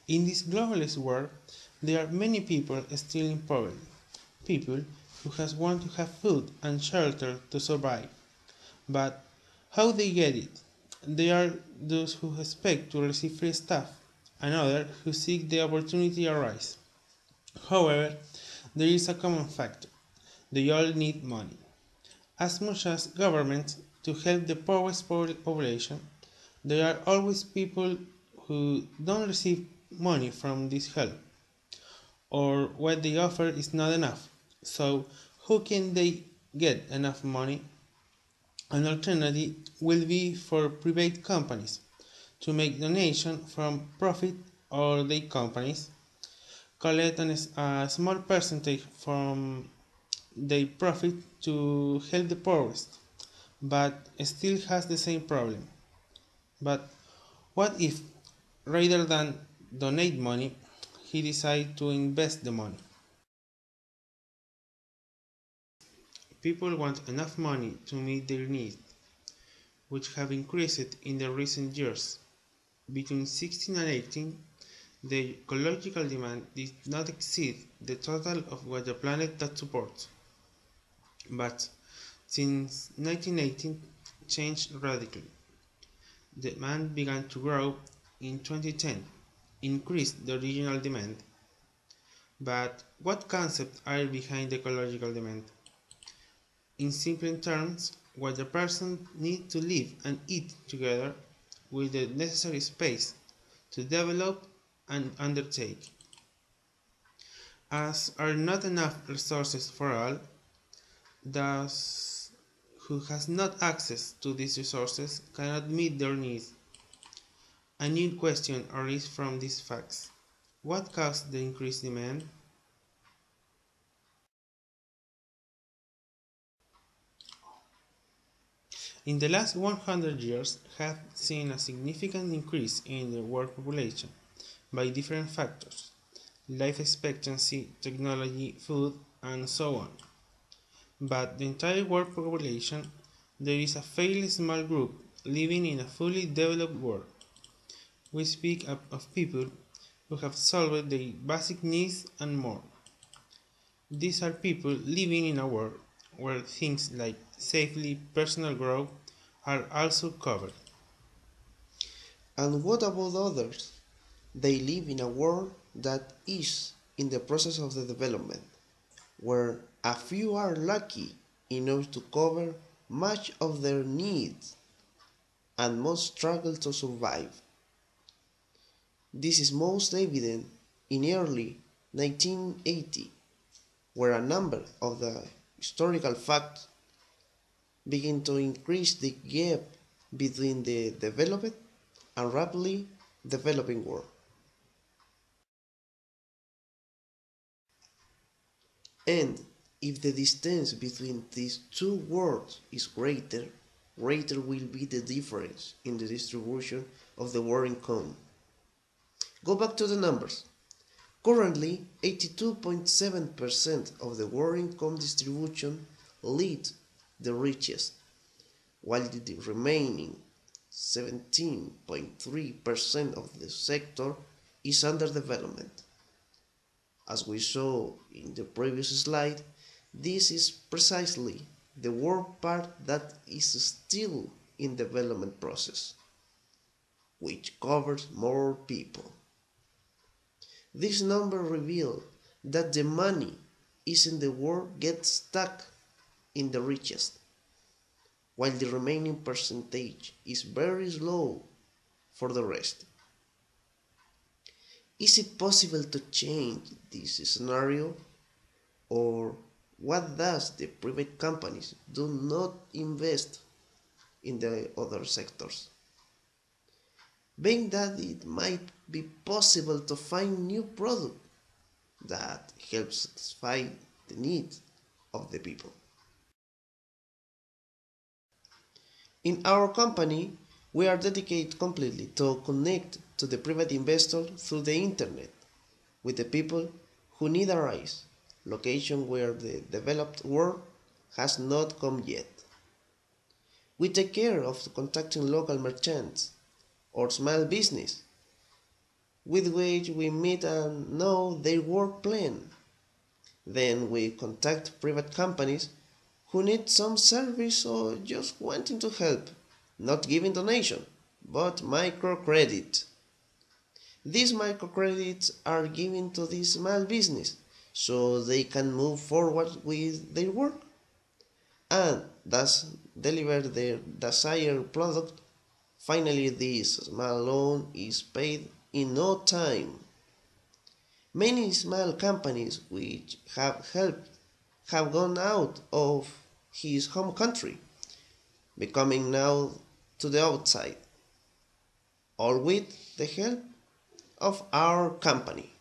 In this globalist world, there are many people still in poverty. People who just want to have food and shelter to survive. But how they get it? There are those who expect to receive free stuff, and others who seek the opportunity arise. However, there is a common factor. They all need money. As much as governments to help the poorest population, there are always people who don't receive money from this help, or what they offer is not enough. So, how can they get enough money? An alternative will be for private companies to make donations from profit or their companies, collect a small percentage from their profit to help the poorest, but still has the same problem. But what if, rather than donate money, he decides to invest the money? People want enough money to meet their needs, which have increased in the recent years. Between 16 and 18, the ecological demand did not exceed the total of what the planet that supports. But since 1918, changed radically. Demand began to grow in 2010, increased the original demand. But what concepts are behind ecological demand? In simple terms, what the person needs to live and eat together with the necessary space to develop and undertake. As are not enough resources for all, thus who has not access to these resources cannot meet their needs. A new question arises from these facts. What caused the increased demand? In the last 100 years have seen a significant increase in the world population by different factors: life expectancy, technology, food, and so on. But the entire world population, there is a fairly small group living in a fully developed world. We speak of people who have solved their basic needs and more. These are people living in a world where things like safety, personal growth are also covered. And what about others? They live in a world that is in the process of the development, where a few are lucky enough to cover much of their needs and most struggle to survive. This is most evident in early 1980, where a number of the historical facts begin to increase the gap between the developed and rapidly developing world. And if the distance between these two worlds is greater, greater will be the difference in the distribution of the world income. Go back to the numbers. Currently, 82.7% of the world income distribution lead the richest, while the remaining 17.3% of the sector is under development. As we saw in the previous slide, this is precisely the world part that is still in development process, which covers more people. This number reveals that the money is in the world gets stuck in the richest, while the remaining percentage is very low for the rest. Is it possible to change this scenario, or what does the private companies do not invest in the other sectors? Being that it might be possible to find new product that helps satisfy the needs of the people. In our company, we are dedicated completely to connect to the private investor through the internet with the people who need a rise, location where the developed world has not come yet. We take care of contacting local merchants or small business with which we meet and know their work plan. Then we contact private companies who need some service or just wanting to help, not giving donation, but microcredit. These microcredits are given to the small business so they can move forward with their work and thus deliver their desired product. Finally, this small loan is paid in no time. Many small companies which have helped have gone out of his home country, becoming now to the outside, all with the help of our company.